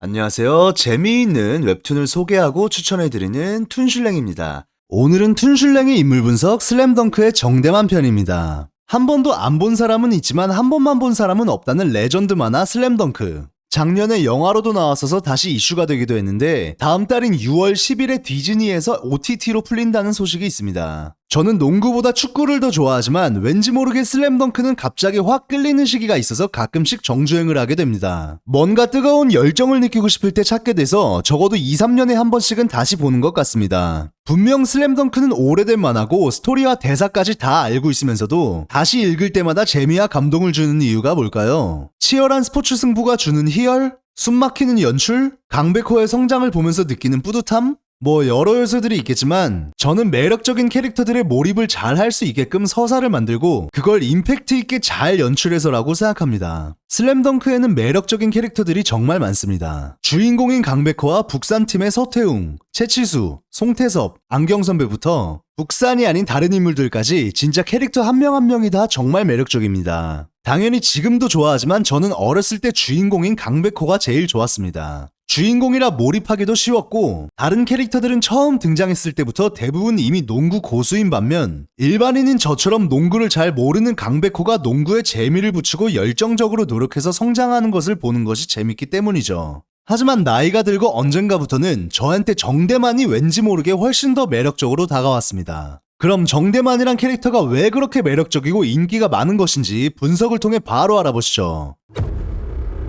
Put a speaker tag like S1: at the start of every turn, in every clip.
S1: 안녕하세요. 재미있는 웹툰을 소개하고 추천해드리는 툰슐랭입니다. 오늘은 툰슐랭의 인물 분석 슬램덩크의 정대만 편입니다. 한 번도 안 본 사람은 있지만 한 번만 본 사람은 없다는 레전드 만화 슬램덩크. 작년에 영화로도 나왔어서 다시 이슈가 되기도 했는데 다음 달인 6월 10일에 디즈니에서 OTT로 풀린다는 소식이 있습니다. 저는 농구보다 축구를 더 좋아하지만 왠지 모르게 슬램덩크는 갑자기 확 끌리는 시기가 있어서 가끔씩 정주행을 하게 됩니다. 뭔가 뜨거운 열정을 느끼고 싶을 때 찾게 돼서 적어도 2, 3년에 한 번씩은 다시 보는 것 같습니다. 분명 슬램덩크는 오래된 만화고 스토리와 대사까지 다 알고 있으면서도 다시 읽을 때마다 재미와 감동을 주는 이유가 뭘까요? 치열한 스포츠 승부가 주는 희열? 숨막히는 연출? 강백호의 성장을 보면서 느끼는 뿌듯함? 여러 요소들이 있겠지만 저는 매력적인 캐릭터들의 몰입을 잘 할 수 있게끔 서사를 만들고 그걸 임팩트 있게 잘 연출해서라고 생각합니다. 슬램덩크에는 매력적인 캐릭터들이 정말 많습니다. 주인공인 강백호와 북산팀의 서태웅, 최치수, 송태섭, 안경선배부터 북산이 아닌 다른 인물들까지 진짜 캐릭터 한 명 한 명이 다 정말 매력적입니다. 당연히 지금도 좋아하지만 저는 어렸을 때 주인공인 강백호가 제일 좋았습니다. 주인공이라 몰입하기도 쉬웠고 다른 캐릭터들은 처음 등장했을 때부터 대부분 이미 농구 고수인 반면 일반인인 저처럼 농구를 잘 모르는 강백호가 농구에 재미를 붙이고 열정적으로 노력해서 성장하는 것을 보는 것이 재밌기 때문이죠. 하지만 나이가 들고 언젠가부터는 저한테 정대만이 왠지 모르게 훨씬 더 매력적으로 다가왔습니다. 그럼 정대만이란 캐릭터가 왜 그렇게 매력적이고 인기가 많은 것인지 분석을 통해 바로 알아보시죠.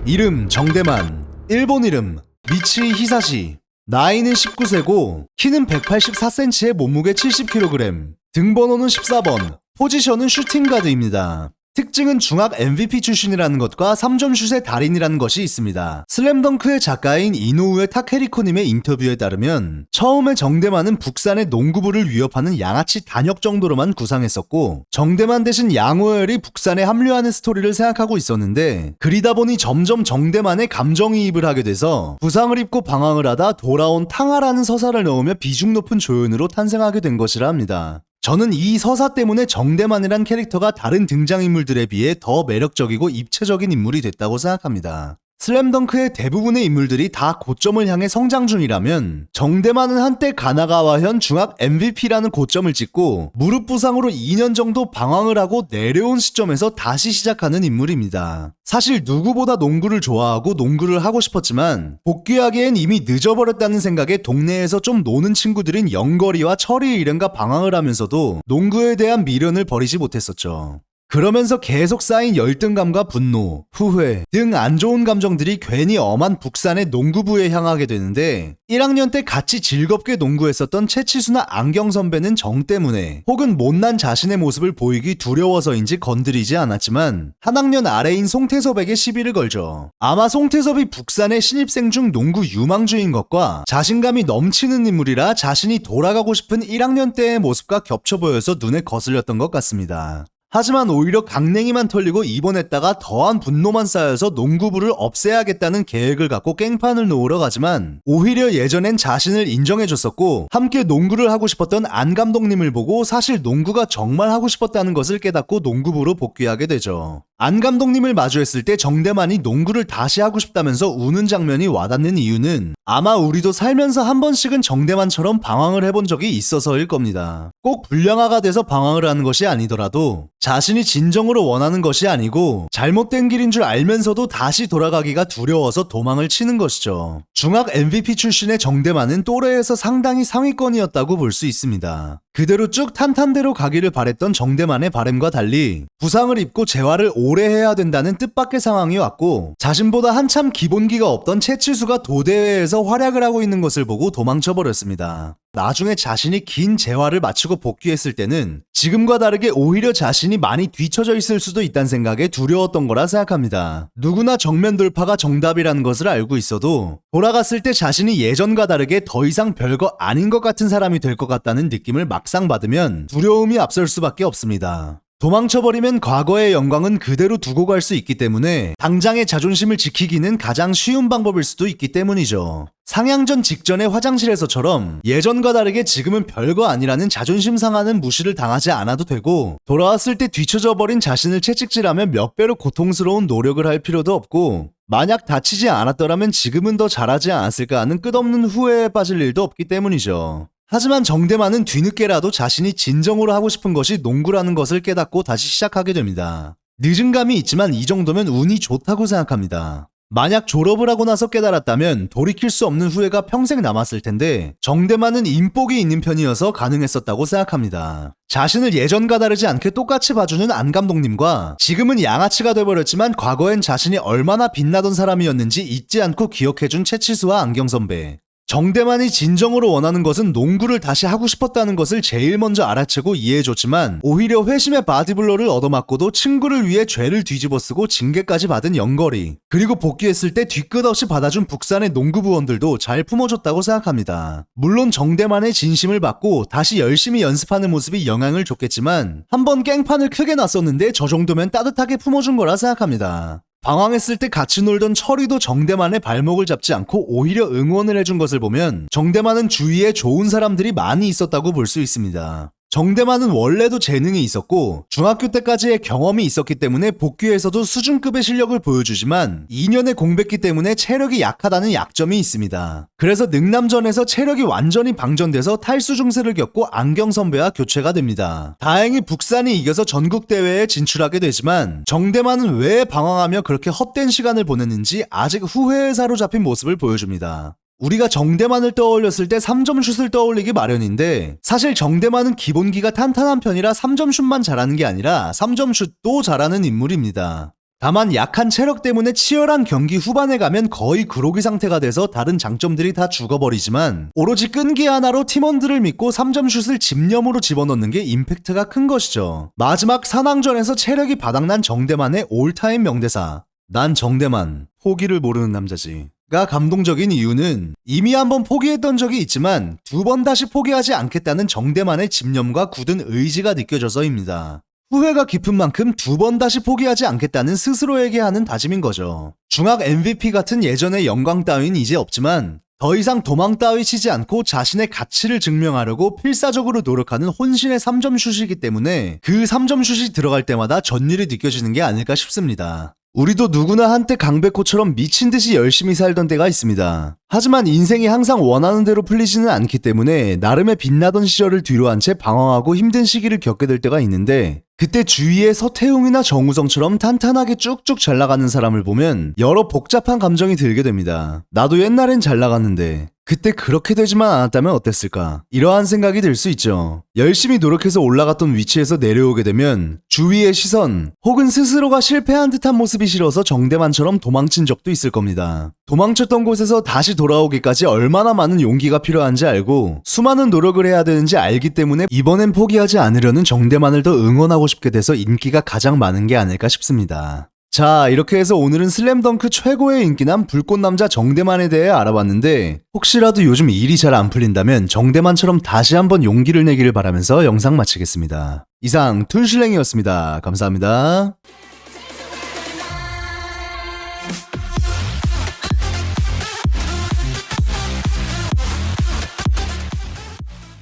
S1: 이름 정대만, 일본 이름 미치 히사시, 나이는 19세고 키는 184cm에 몸무게 70kg, 등번호는 14번, 포지션은 슈팅가드입니다. 특징은 중학 MVP 출신이라는 것과 3점 슛의 달인이라는 것이 있습니다. 슬램덩크의 작가인 이노우에 타케리코님의 인터뷰에 따르면 처음에 정대만은 북산의 농구부를 위협하는 양아치 단역 정도로만 구상했었고 정대만 대신 양호열이 북산에 합류하는 스토리를 생각하고 있었는데 그리다 보니 점점 정대만의 감정이입을 하게 돼서 부상을 입고 방황을 하다 돌아온 탕하라는 서사를 넣으며 비중 높은 조연으로 탄생하게 된 것이라 합니다. 저는 이 서사 때문에 정대만이란 캐릭터가 다른 등장인물들에 비해 더 매력적이고 입체적인 인물이 됐다고 생각합니다. 슬램덩크의 대부분의 인물들이 다 고점을 향해 성장 중이라면 정대만은 한때 가나가와현 중학 MVP라는 고점을 찍고 무릎 부상으로 2년 정도 방황을 하고 내려온 시점에서 다시 시작하는 인물입니다. 사실 누구보다 농구를 좋아하고 농구를 하고 싶었지만 복귀하기엔 이미 늦어버렸다는 생각에 동네에서 좀 노는 친구들인 영거리와 철이 일행과 방황을 하면서도 농구에 대한 미련을 버리지 못했었죠. 그러면서 계속 쌓인 열등감과 분노, 후회 등 안 좋은 감정들이 괜히 엄한 북산의 농구부에 향하게 되는데 1학년 때 같이 즐겁게 농구했었던 최치수나 안경 선배는 정 때문에 혹은 못난 자신의 모습을 보이기 두려워서인지 건드리지 않았지만 한 학년 아래인 송태섭에게 시비를 걸죠. 아마 송태섭이 북산의 신입생 중 농구 유망주인 것과 자신감이 넘치는 인물이라 자신이 돌아가고 싶은 1학년 때의 모습과 겹쳐 보여서 눈에 거슬렸던 것 같습니다. 하지만 오히려 강냉이만 털리고 입원했다가 더한 분노만 쌓여서 농구부를 없애야겠다는 계획을 갖고 깽판을 놓으러 가지만 오히려 예전엔 자신을 인정해줬었고 함께 농구를 하고 싶었던 안 감독님을 보고 사실 농구가 정말 하고 싶었다는 것을 깨닫고 농구부로 복귀하게 되죠. 안 감독님을 마주했을 때 정대만이 농구를 다시 하고 싶다면서 우는 장면이 와닿는 이유는 아마 우리도 살면서 한 번씩은 정대만처럼 방황을 해본 적이 있어서일 겁니다. 꼭 불량아가 돼서 방황을 하는 것이 아니더라도 자신이 진정으로 원하는 것이 아니고 잘못된 길인 줄 알면서도 다시 돌아가기가 두려워서 도망을 치는 것이죠. 중학 MVP 출신의 정대만은 또래에서 상당히 상위권이었다고 볼 수 있습니다. 그대로 쭉 탄탄대로 가기를 바랬던 정대만의 바람과 달리 부상을 입고 재활을 오래 해야 된다는 뜻밖의 상황이 왔고 자신보다 한참 기본기가 없던 최치수가 도대회에서 활약을 하고 있는 것을 보고 도망쳐버렸습니다. 나중에 자신이 긴 재활을 마치고 복귀했을 때는 지금과 다르게 오히려 자신이 많이 뒤처져 있을 수도 있다는 생각에 두려웠던 거라 생각합니다. 누구나 정면 돌파가 정답이라는 것을 알고 있어도 돌아갔을 때 자신이 예전과 다르게 더 이상 별거 아닌 것 같은 사람이 될 것 같다는 느낌을 막상 받으면 두려움이 앞설 수밖에 없습니다. 도망쳐버리면 과거의 영광은 그대로 두고 갈 수 있기 때문에 당장의 자존심을 지키기는 가장 쉬운 방법일 수도 있기 때문이죠. 상향전 직전의 화장실에서처럼 예전과 다르게 지금은 별거 아니라는 자존심 상하는 무시를 당하지 않아도 되고, 돌아왔을 때 뒤처져 버린 자신을 채찍질하며 몇 배로 고통스러운 노력을 할 필요도 없고, 만약 다치지 않았더라면 지금은 더 잘하지 않았을까 하는 끝없는 후회에 빠질 일도 없기 때문이죠. 하지만 정대만은 뒤늦게라도 자신이 진정으로 하고 싶은 것이 농구라는 것을 깨닫고 다시 시작하게 됩니다. 늦은 감이 있지만 이 정도면 운이 좋다고 생각합니다. 만약 졸업을 하고 나서 깨달았다면 돌이킬 수 없는 후회가 평생 남았을 텐데, 정대만은 인복이 있는 편이어서 가능했었다고 생각합니다. 자신을 예전과 다르지 않게 똑같이 봐주는 안 감독님과 지금은 양아치가 돼버렸지만 과거엔 자신이 얼마나 빛나던 사람이었는지 잊지 않고 기억해준 채치수와 안경 선배. 정대만이 진정으로 원하는 것은 농구를 다시 하고 싶었다는 것을 제일 먼저 알아채고 이해해줬지만, 오히려 회심의 바디블러를 얻어맞고도 친구를 위해 죄를 뒤집어쓰고 징계까지 받은 영거리, 그리고 복귀했을 때 뒤끝 없이 받아준 북산의 농구부원들도 잘 품어줬다고 생각합니다. 물론 정대만의 진심을 받고 다시 열심히 연습하는 모습이 영향을 줬겠지만, 한번 깽판을 크게 났었는데 저 정도면 따뜻하게 품어준 거라 생각합니다. 방황했을 때 같이 놀던 철이도 정대만의 발목을 잡지 않고 오히려 응원을 해준 것을 보면 정대만은 주위에 좋은 사람들이 많이 있었다고 볼 수 있습니다. 정대만은 원래도 재능이 있었고 중학교 때까지의 경험이 있었기 때문에 복귀에서도 수준급의 실력을 보여주지만 2년의 공백기 때문에 체력이 약하다는 약점이 있습니다. 그래서 능남전에서 체력이 완전히 방전돼서 탈수 증세를 겪고 안경 선배와 교체가 됩니다. 다행히 북산이 이겨서 전국대회에 진출하게 되지만 정대만은 왜 방황하며 그렇게 헛된 시간을 보냈는지 아직 후회에 사로잡힌 모습을 보여줍니다. 우리가 정대만을 떠올렸을 때 3점 슛을 떠올리기 마련인데, 사실 정대만은 기본기가 탄탄한 편이라 3점 슛만 잘하는 게 아니라 3점 슛도 잘하는 인물입니다. 다만 약한 체력 때문에 치열한 경기 후반에 가면 거의 그로기 상태가 돼서 다른 장점들이 다 죽어버리지만, 오로지 끈기 하나로 팀원들을 믿고 3점 슛을 집념으로 집어넣는 게 임팩트가 큰 것이죠. 마지막 산왕전에서 체력이 바닥난 정대만의 올타임 명대사, 난 정대만, 포기를 모르는 남자지 가 감동적인 이유는 이미 한번 포기했던 적이 있지만 두 번 다시 포기하지 않겠다는 정대만의 집념과 굳은 의지가 느껴져서입니다. 후회가 깊은 만큼 두 번 다시 포기하지 않겠다는 스스로에게 하는 다짐인 거죠. 중학 MVP 같은 예전의 영광 따윈 이제 없지만 더 이상 도망 따위 치지 않고 자신의 가치를 증명하려고 필사적으로 노력하는 혼신의 3점 슛이기 때문에 그 3점 슛이 들어갈 때마다 전율이 느껴지는 게 아닐까 싶습니다. 우리도 누구나 한때 강백호처럼 미친듯이 열심히 살던 때가 있습니다. 하지만 인생이 항상 원하는 대로 풀리지는 않기 때문에 나름의 빛나던 시절을 뒤로한 채 방황하고 힘든 시기를 겪게 될 때가 있는데, 그때 주위에 서태웅이나 정우성처럼 탄탄하게 쭉쭉 잘 나가는 사람을 보면 여러 복잡한 감정이 들게 됩니다. 나도 옛날엔 잘 나갔는데 그때 그렇게 되지만 않았다면 어땠을까? 이러한 생각이 들 수 있죠. 열심히 노력해서 올라갔던 위치에서 내려오게 되면 주위의 시선 혹은 스스로가 실패한 듯한 모습이 싫어서 정대만처럼 도망친 적도 있을 겁니다. 도망쳤던 곳에서 다시 돌아오기까지 얼마나 많은 용기가 필요한지 알고 수많은 노력을 해야 되는지 알기 때문에 이번엔 포기하지 않으려는 정대만을 더 응원하고 싶게 돼서 인기가 가장 많은 게 아닐까 싶습니다. 자, 이렇게 해서 오늘은 슬램덩크 최고의 인기남 불꽃남자 정대만에 대해 알아봤는데, 혹시라도 요즘 일이 잘 안 풀린다면 정대만처럼 다시 한번 용기를 내기를 바라면서 영상 마치겠습니다. 이상 툰실랭이었습니다. 감사합니다.